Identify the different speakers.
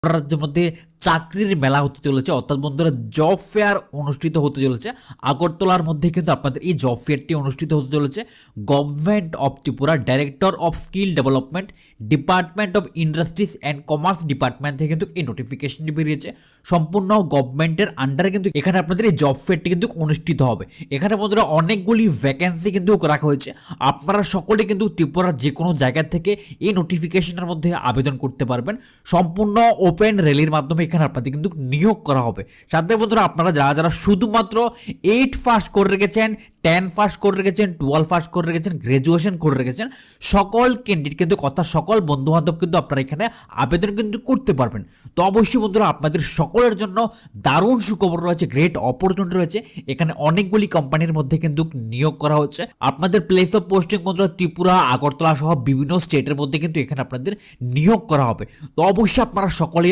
Speaker 1: রাজ্যের মধ্যে চাকরির মেলা হতে চলেছে, অর্থাৎ বন্ধুরা জব ফেয়ার অনুষ্ঠিত হতে চলেছে। আগরতলার মধ্যে কিন্তু আপনাদের এই জব ফেয়ারটি অনুষ্ঠিত হতে চলেছে। Government of Tripura, director of skill development, department of industries and commerce department থেকে কিন্তু এই নোটিফিকেশনটি বেরিয়েছে। সম্পূর্ণ গভর্নমেন্টের আন্ডারে কিন্তু এখানে আপনাদের এই জব ফেয়ারটি কিন্তু অনুষ্ঠিত হবে। এখানে বন্ধুরা অনেকগুলি ভ্যাকেন্সি কিন্তু রাখা হয়েছে। আপনারা সকলে কিন্তু ত্রিপুরার যে কোনো জায়গা থেকে এই নোটিফিকেশনের মধ্যে আবেদন করতে পারবেন। সম্পূর্ণ ওপেন রেলির মাধ্যমে এখানে আপনাদের কিন্তু নিয়োগ করা হবে। সাথে বন্ধুরা আপনারা যারা যারা শুধুমাত্র 8 পাস করে রেখেছেন, 10 পাস করে রেখেছেন, 12 পাস করে রেখেছেন, গ্র্যাজুয়েশন করে রেখেছেন, সকল ক্যান্ডিডেট কিন্তু কথা সকল বন্ধুবান্ধব কিন্তু আপনারা এখানে আবেদন কিন্তু করতে পারবেন। তো অবশ্যই বন্ধুরা আপনাদের সকলের জন্য দারুণ সুখবর রয়েছে, গ্রেট অপরচুনিটি রয়েছে। এখানে অনেকগুলি কোম্পানির মধ্যে কিন্তু নিয়োগ করা হচ্ছে। আপনাদের প্লেস অফ পোস্টিং বন্ধুরা ত্রিপুরা, আগরতলা সহ বিভিন্ন স্টেটের মধ্যে কিন্তু এখানে আপনাদের নিয়োগ করা হবে। তো অবশ্যই আপনারা সকলে